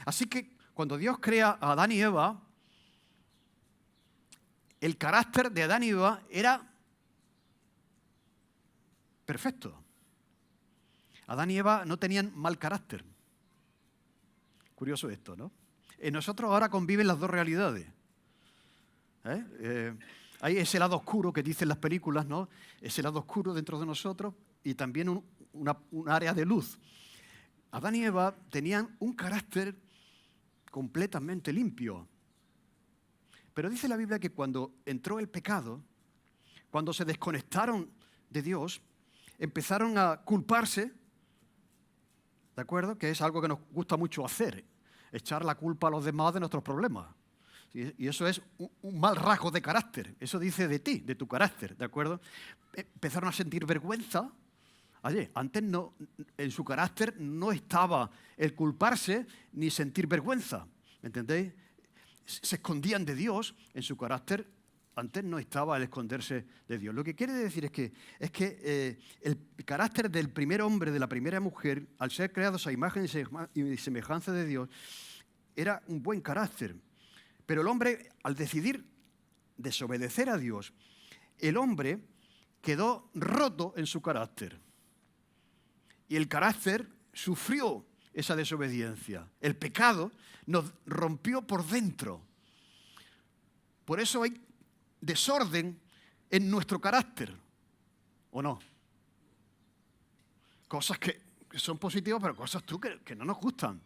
Así que cuando Dios crea a Adán y Eva, el carácter de Adán y Eva era perfecto. Adán y Eva no tenían mal carácter. Curioso esto, ¿no? En nosotros ahora conviven las dos realidades. Hay ese lado oscuro que dicen las películas, ¿no? Ese lado oscuro dentro de nosotros y también un área de luz. Adán y Eva tenían un carácter completamente limpio. Pero dice la Biblia que cuando entró el pecado, cuando se desconectaron de Dios, empezaron a culparse, ¿de acuerdo? Que es algo que nos gusta mucho hacer, echar la culpa a los demás de nuestros problemas. Y eso es un mal rasgo de carácter. Eso dice de ti, de tu carácter, ¿de acuerdo? Empezaron a sentir vergüenza. Oye, antes no, en su carácter no estaba el culparse ni sentir vergüenza, ¿me entendéis? Se escondían de Dios, en su carácter antes no estaba el esconderse de Dios. Lo que quiere decir es que el carácter del primer hombre, de la primera mujer, al ser creados a imagen y semejanza de Dios, era un buen carácter. Pero el hombre, al decidir desobedecer a Dios, el hombre quedó roto en su carácter. Y el carácter sufrió esa desobediencia. El pecado nos rompió por dentro. Por eso hay desorden en nuestro carácter, ¿o no? Cosas que son positivas, pero cosas que no nos gustan.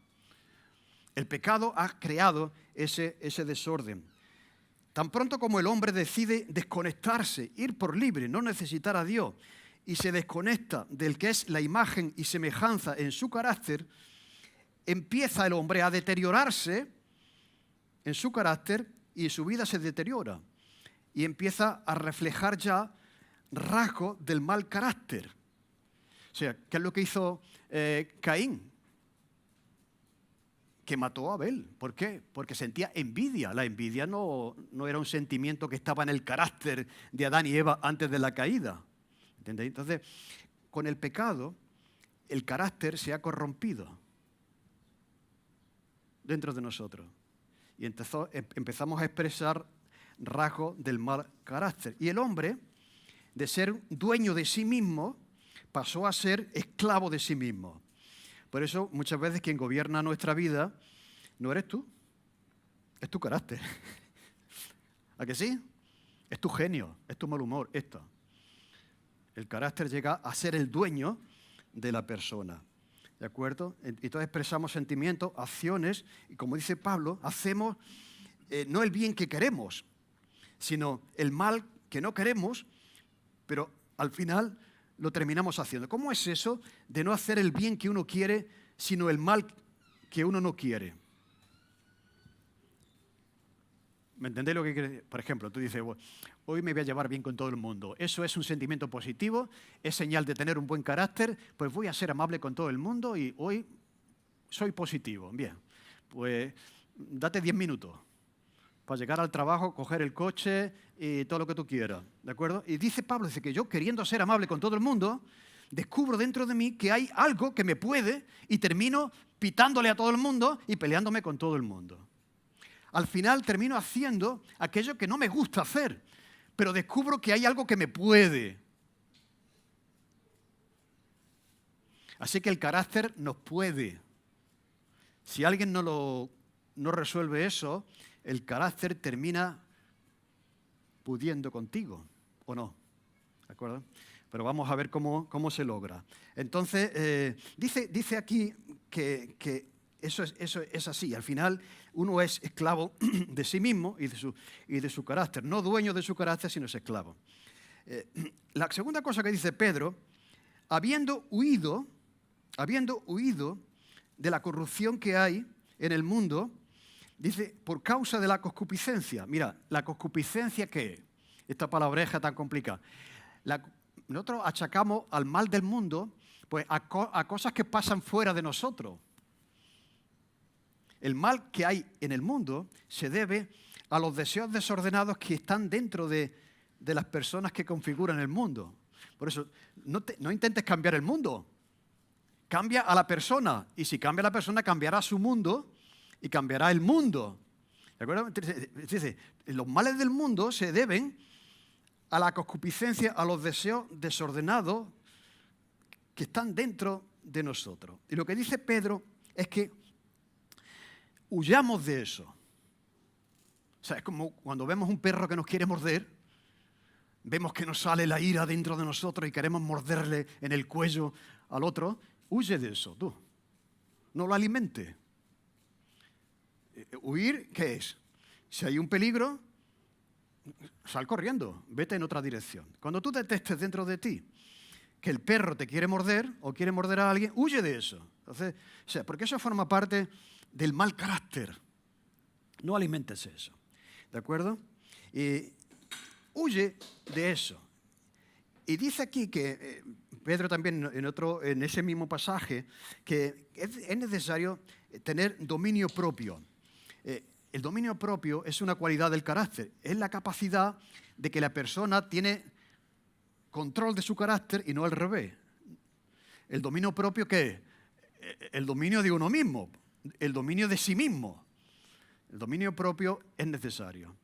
El pecado ha creado ese desorden. Tan pronto como el hombre decide desconectarse, ir por libre, no necesitar a Dios, y se desconecta del que es la imagen y semejanza en su carácter, empieza el hombre a deteriorarse en su carácter y su vida se deteriora. Y empieza a reflejar ya rasgos del mal carácter. O sea, ¿qué es lo que hizo Caín? Que mató a Abel. ¿Por qué? Porque sentía envidia. La envidia no era un sentimiento que estaba en el carácter de Adán y Eva antes de la caída. ¿Entendéis? Entonces, con el pecado, el carácter se ha corrompido dentro de nosotros. Y empezamos a expresar rasgos del mal carácter. Y el hombre, de ser dueño de sí mismo, pasó a ser esclavo de sí mismo. Por eso, muchas veces quien gobierna nuestra vida no eres tú, es tu carácter. ¿A que sí? Es tu genio, es tu mal humor, esto. El carácter llega a ser el dueño de la persona. ¿de acuerdo? Entonces expresamos sentimientos, acciones, y como dice Pablo, hacemos no el bien que queremos, sino el mal que no queremos, pero al final lo terminamos haciendo. ¿Cómo es eso de no hacer el bien que uno quiere, sino el mal que uno no quiere? ¿Me entendéis lo que quiere decir? Por ejemplo, tú dices, bueno, hoy me voy a llevar bien con todo el mundo. Eso es un sentimiento positivo, es señal de tener un buen carácter, pues voy a ser amable con todo el mundo y hoy soy positivo. Bien, pues date 10 minutos para llegar al trabajo, coger el coche y todo lo que tú quieras, ¿de acuerdo? Y dice Pablo, dice que yo, queriendo ser amable con todo el mundo, descubro dentro de mí que hay algo que me puede y termino pitándole a todo el mundo y peleándome con todo el mundo. Al final termino haciendo aquello que no me gusta hacer, pero descubro que hay algo que me puede. Así que el carácter nos puede. Si alguien no resuelve eso, el carácter termina pudiendo contigo, ¿o no? ¿De acuerdo? Pero vamos a ver cómo se logra. Entonces, dice aquí que eso es así. Al final, uno es esclavo de sí mismo y de su carácter. No dueño de su carácter, sino es esclavo. La segunda cosa que dice Pedro, habiendo huido de la corrupción que hay en el mundo, dice, por causa de la concupiscencia. Mira, ¿la concupiscencia qué es? Esta palabreja tan complicada. Nosotros achacamos al mal del mundo pues, a cosas que pasan fuera de nosotros. El mal que hay en el mundo se debe a los deseos desordenados que están dentro de las personas que configuran el mundo. Por eso, no intentes cambiar el mundo. Cambia a la persona. Y si cambia la persona, cambiará su mundo y cambiará el mundo. ¿De acuerdo? Entonces, los males del mundo se deben a la concupiscencia, a los deseos desordenados que están dentro de nosotros. Y lo que dice Pedro es que huyamos de eso. O sea, es como cuando vemos un perro que nos quiere morder, vemos que nos sale la ira dentro de nosotros y queremos morderle en el cuello al otro. Huye de eso, tú. No lo alimentes. ¿Huir qué es? Si hay un peligro, sal corriendo, vete en otra dirección. Cuando tú detectes dentro de ti que el perro te quiere morder o quiere morder a alguien, huye de eso. Entonces, o sea, porque eso forma parte del mal carácter. No alimentes eso. ¿De acuerdo? Huye de eso. Y dice aquí que Pedro también en ese mismo pasaje que es necesario tener dominio propio. El dominio propio es una cualidad del carácter. Es la capacidad de que la persona tiene control de su carácter y no al revés. ¿El dominio propio qué es? El dominio de uno mismo. El dominio de sí mismo. El dominio propio es necesario.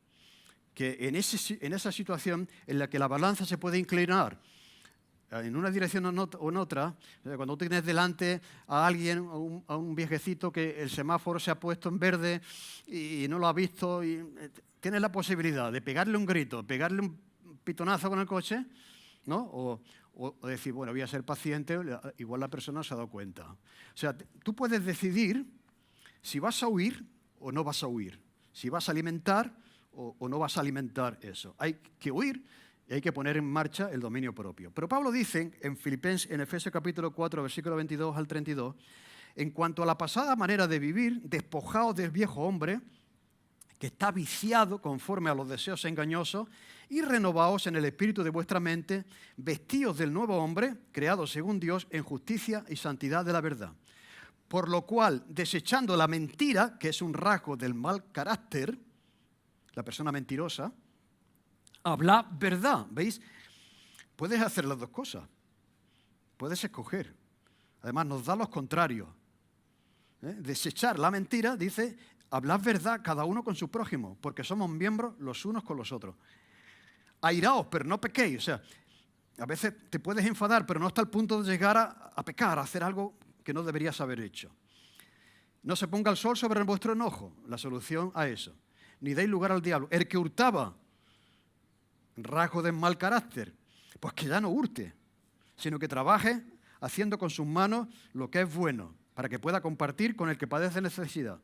Que en esa situación en la que la balanza se puede inclinar en una dirección o en otra, cuando tú tienes delante a alguien, a un viejecito que el semáforo se ha puesto en verde y no lo ha visto, y tienes la posibilidad de pegarle un grito, pegarle un pitonazo con el coche, ¿no? O decir, bueno, voy a ser paciente, igual la persona se ha dado cuenta. O sea, tú puedes decidir si vas a huir o no vas a huir, si vas a alimentar o no vas a alimentar eso. Hay que huir y hay que poner en marcha el dominio propio. Pero Pablo dice en Efesios capítulo 4, versículo 22 al 32, en cuanto a la pasada manera de vivir, despojaos del viejo hombre, que está viciado conforme a los deseos engañosos, y renovaos en el espíritu de vuestra mente, vestíos del nuevo hombre, creado según Dios, en justicia y santidad de la verdad. Por lo cual, desechando la mentira, que es un rasgo del mal carácter, la persona mentirosa, habla verdad, ¿veis? Puedes hacer las dos cosas. Puedes escoger. Además, nos da los contrarios. Desechar la mentira, dice, hablad verdad cada uno con su prójimo, porque somos miembros los unos con los otros. Airaos, pero no pequéis. O sea, a veces te puedes enfadar, pero no hasta el punto de llegar a pecar, a hacer algo que no deberías haber hecho. No se ponga el sol sobre vuestro enojo, la solución a eso. Ni deis lugar al diablo. El que hurtaba, rasgo de mal carácter, pues que ya no hurte, sino que trabaje haciendo con sus manos lo que es bueno, para que pueda compartir con el que padece necesidad.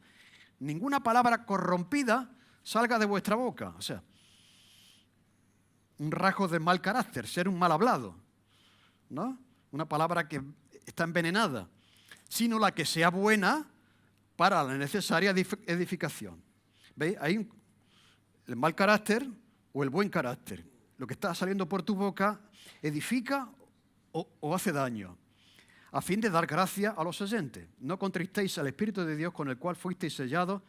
Ninguna palabra corrompida salga de vuestra boca. O sea, un rasgo de mal carácter, ser un mal hablado, ¿no? Una palabra que está envenenada, sino la que sea buena para la necesaria edificación. ¿Veis? Hay el mal carácter o el buen carácter. Lo que está saliendo por tu boca edifica o hace daño, a fin de dar gracia a los oyentes. No contristéis al Espíritu de Dios con el cual fuisteis sellados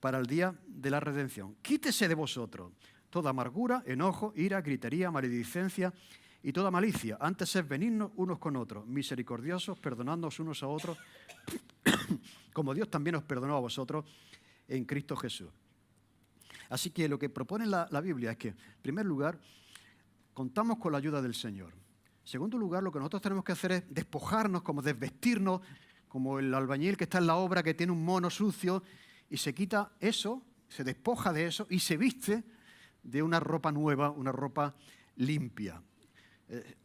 para el día de la redención. Quítese de vosotros toda amargura, enojo, ira, gritería, maledicencia y toda malicia. Antes sed benignos unos con otros, misericordiosos, perdonándoos unos a otros, como Dios también os perdonó a vosotros en Cristo Jesús. Así que lo que propone la Biblia es que, en primer lugar, contamos con la ayuda del Señor. En segundo lugar, lo que nosotros tenemos que hacer es despojarnos, como desvestirnos, como el albañil que está en la obra que tiene un mono sucio y se quita eso, se despoja de eso y se viste de una ropa nueva, una ropa limpia.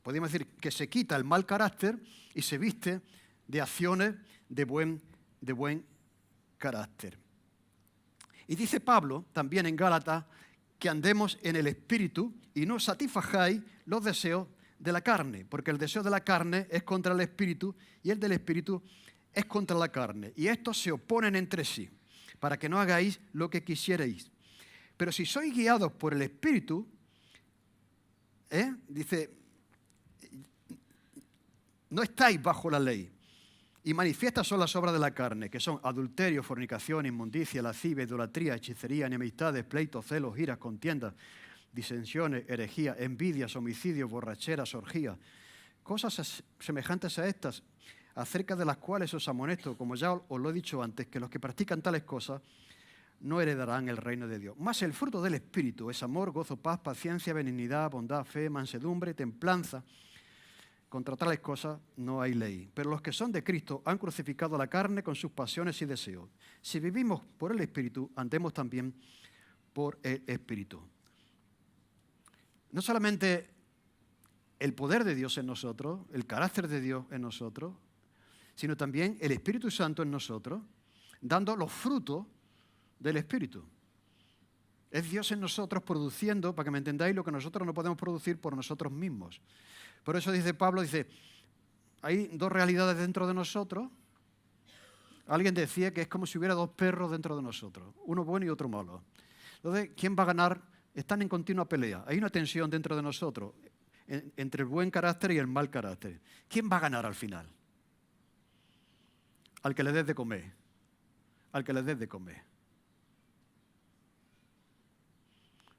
Podemos decir que se quita el mal carácter y se viste de acciones de buen carácter. Y dice Pablo, también en Gálatas, que andemos en el Espíritu y no satisfagáis los deseos de la carne, porque el deseo de la carne es contra el Espíritu y el del Espíritu es contra la carne. Y estos se oponen entre sí, para que no hagáis lo que quisierais. Pero si sois guiados por el Espíritu, dice, no estáis bajo la ley. Y manifiestas son las obras de la carne, que son adulterio, fornicación, inmundicia, lascivia, idolatría, hechicería, enemistades, pleitos, celos, iras, contiendas, disensiones, herejías, envidias, homicidios, borracheras, orgías. Cosas semejantes a estas, acerca de las cuales os amonesto, como ya os lo he dicho antes, que los que practican tales cosas no heredarán el reino de Dios. Mas el fruto del Espíritu es amor, gozo, paz, paciencia, benignidad, bondad, fe, mansedumbre, templanza. Contra tales cosas no hay ley. Pero los que son de Cristo han crucificado la carne con sus pasiones y deseos. Si vivimos por el Espíritu, andemos también por el Espíritu. No solamente el poder de Dios en nosotros, el carácter de Dios en nosotros, sino también el Espíritu Santo en nosotros, dando los frutos del Espíritu. Es Dios en nosotros produciendo, para que me entendáis, lo que nosotros no podemos producir por nosotros mismos. Por eso dice Pablo, hay dos realidades dentro de nosotros. Alguien decía que es como si hubiera dos perros dentro de nosotros, uno bueno y otro malo. Entonces, ¿quién va a ganar? Están en continua pelea. Hay una tensión dentro de nosotros entre el buen carácter y el mal carácter. ¿Quién va a ganar al final? Al que le des de comer. Al que le des de comer.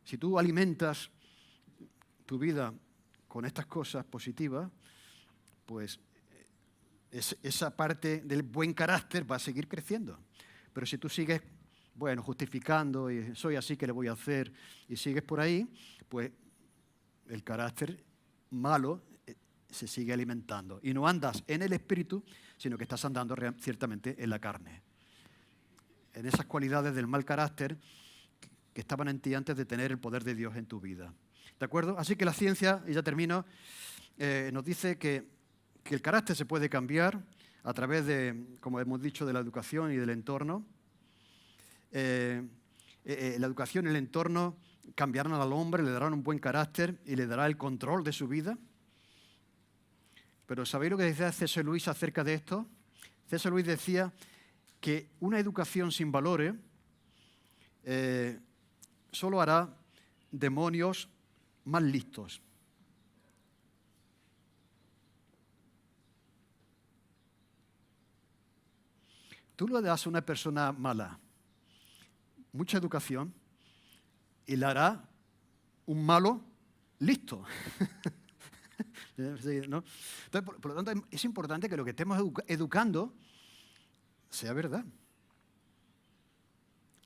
Si tú alimentas tu vida con estas cosas positivas, pues esa parte del buen carácter va a seguir creciendo. Pero si tú sigues, justificando y soy así que le voy a hacer y sigues por ahí, pues el carácter malo se sigue alimentando. Y no andas en el Espíritu, sino que estás andando ciertamente en la carne. En esas cualidades del mal carácter que estaban en ti antes de tener el poder de Dios en tu vida. ¿De acuerdo? Así que la ciencia, y ya termino, nos dice que el carácter se puede cambiar a través de, como hemos dicho, de la educación y del entorno. La educación y el entorno cambiarán al hombre, le darán un buen carácter y le dará el control de su vida. Pero ¿sabéis lo que decía C.S. Lewis acerca de esto? C.S. Lewis decía que una educación sin valores solo hará demonios más listos. Tú le das a una persona mala mucha educación y le hará un malo listo. ¿No? Entonces, por lo tanto, es importante que lo que estemos educando sea verdad.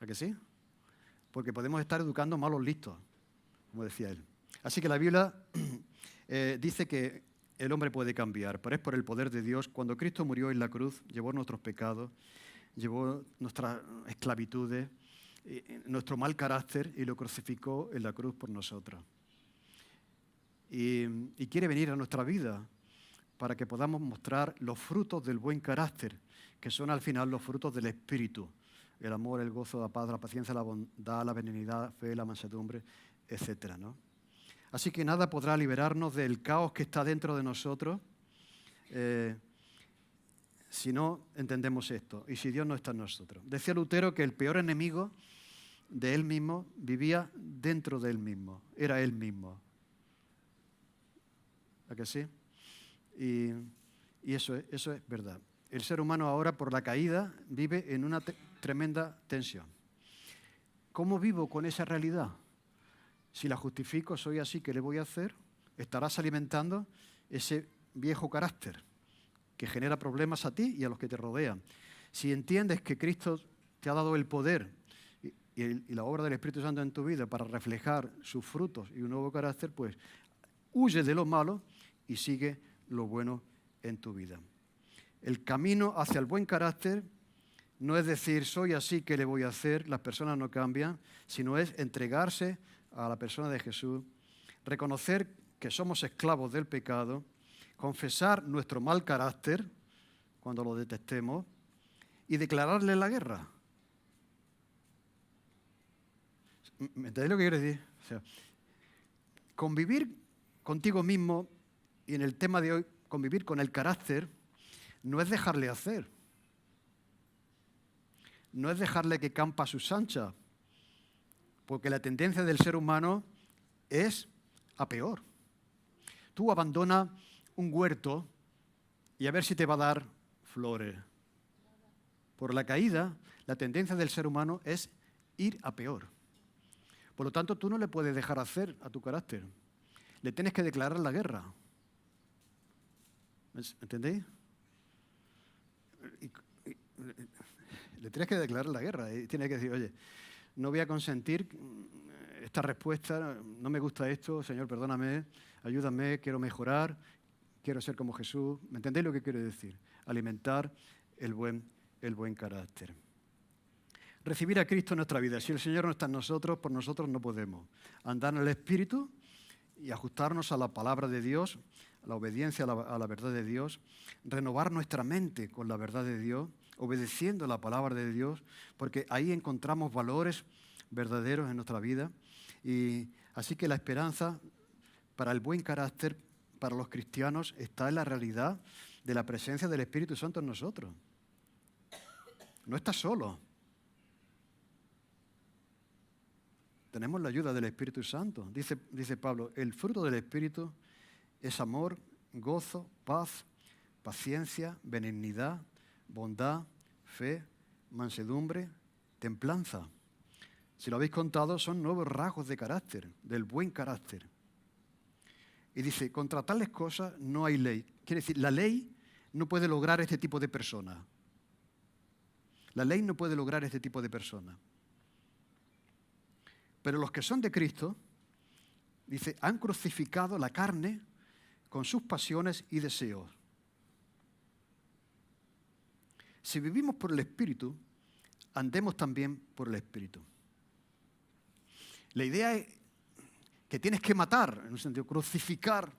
¿A que sí? Porque podemos estar educando malos listos, como decía él. Así que la Biblia dice que el hombre puede cambiar, pero es por el poder de Dios. Cuando Cristo murió en la cruz, llevó nuestros pecados, llevó nuestras esclavitudes, nuestro mal carácter y lo crucificó en la cruz por nosotros. Y quiere venir a nuestra vida para que podamos mostrar los frutos del buen carácter, que son al final los frutos del Espíritu: el amor, el gozo, la paz, la paciencia, la bondad, la benignidad, la fe, la mansedumbre, etcétera, ¿no? Así que nada podrá liberarnos del caos que está dentro de nosotros si no entendemos esto y si Dios no está en nosotros. Decía Lutero que el peor enemigo de él mismo vivía dentro de él mismo, era él mismo. ¿A que sí? Y eso es verdad. El ser humano ahora, por la caída, vive en una tremenda tensión. ¿Cómo vivo con esa realidad? Si la justifico, soy así, ¿qué le voy a hacer? Estarás alimentando ese viejo carácter que genera problemas a ti y a los que te rodean. Si entiendes que Cristo te ha dado el poder y la obra del Espíritu Santo en tu vida para reflejar sus frutos y un nuevo carácter, pues huye de lo malo y sigue lo bueno en tu vida. El camino hacia el buen carácter no es decir, soy así, ¿qué le voy a hacer? Las personas no cambian, sino es entregarse a la persona de Jesús, reconocer que somos esclavos del pecado, confesar nuestro mal carácter cuando lo detestemos y declararle la guerra. ¿Me entendéis lo que quiero decir? O sea, convivir contigo mismo, y en el tema de hoy, convivir con el carácter, no es dejarle hacer. No es dejarle que campa a sus anchas, porque la tendencia del ser humano es a peor. Tú abandona un huerto y a ver si te va a dar flores. Por la caída, la tendencia del ser humano es ir a peor. Por lo tanto, tú no le puedes dejar hacer a tu carácter. Le tienes que declarar la guerra. ¿Entendéis? Le tienes que declarar la guerra y tienes que decir, oye, no voy a consentir esta respuesta, no me gusta esto, Señor, perdóname, ayúdame, quiero mejorar, quiero ser como Jesús. ¿Me entendéis lo que quiero decir? Alimentar el buen carácter. Recibir a Cristo en nuestra vida. Si el Señor no está en nosotros, por nosotros no podemos. Andar en el Espíritu y ajustarnos a la palabra de Dios, a la obediencia a la verdad de Dios, renovar nuestra mente con la verdad de Dios, obedeciendo la palabra de Dios, porque ahí encontramos valores verdaderos en nuestra vida. Y así que la esperanza para el buen carácter, para los cristianos, está en la realidad de la presencia del Espíritu Santo en nosotros. No estás solo. Tenemos la ayuda del Espíritu Santo. Dice Pablo, el fruto del Espíritu es amor, gozo, paz, paciencia, benignidad, bondad, fe, mansedumbre, templanza. Si lo habéis contado, son 9 rasgos de carácter, del buen carácter. Y dice, contra tales cosas no hay ley. Quiere decir, la ley no puede lograr este tipo de personas. La ley no puede lograr este tipo de personas. Pero los que son de Cristo, dice, han crucificado la carne con sus pasiones y deseos. Si vivimos por el Espíritu, andemos también por el Espíritu. La idea es que tienes que matar, en un sentido, crucificar.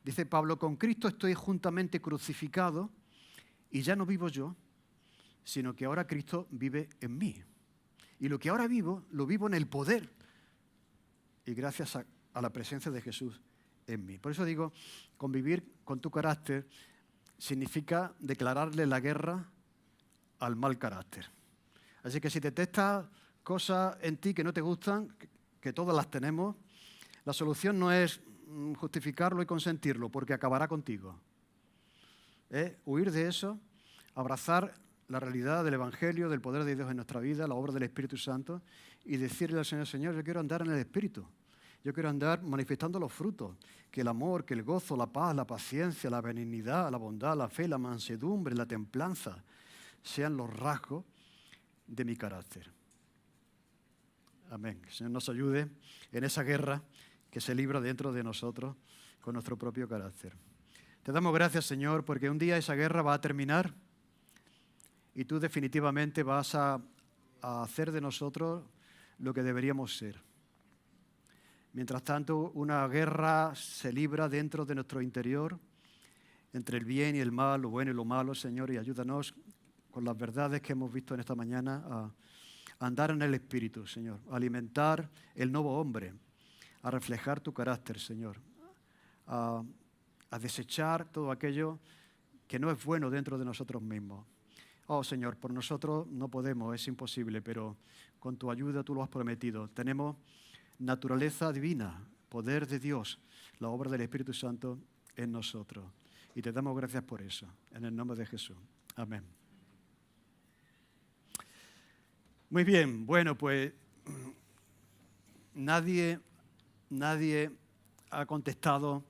Dice Pablo, con Cristo estoy juntamente crucificado y ya no vivo yo, sino que ahora Cristo vive en mí. Y lo que ahora vivo, lo vivo en el poder y gracias a la presencia de Jesús en mí. Por eso digo, convivir con tu carácter significa declararle la guerra al mal carácter. Así que si detectas cosas en ti que no te gustan, que todas las tenemos, la solución no es justificarlo y consentirlo, porque acabará contigo. Huir de eso, abrazar la realidad del Evangelio, del poder de Dios en nuestra vida, la obra del Espíritu Santo, y decirle al Señor, Señor, yo quiero andar en el Espíritu. Yo quiero andar manifestando los frutos, que el amor, que el gozo, la paz, la paciencia, la benignidad, la bondad, la fe, la mansedumbre, la templanza, sean los rasgos de mi carácter. Amén. Que el Señor nos ayude en esa guerra que se libra dentro de nosotros con nuestro propio carácter. Te damos gracias, Señor, porque un día esa guerra va a terminar y tú definitivamente vas a hacer de nosotros lo que deberíamos ser. Mientras tanto, una guerra se libra dentro de nuestro interior entre el bien y el mal, lo bueno y lo malo, Señor, y ayúdanos con las verdades que hemos visto en esta mañana a andar en el Espíritu, Señor, a alimentar el nuevo hombre, a reflejar tu carácter, Señor, a desechar todo aquello que no es bueno dentro de nosotros mismos. Oh, Señor, por nosotros no podemos, es imposible, pero con tu ayuda tú lo has prometido. Tenemos naturaleza divina, poder de Dios, la obra del Espíritu Santo en nosotros. Y te damos gracias por eso, en el nombre de Jesús. Amén. Muy bien, bueno, pues nadie ha contestado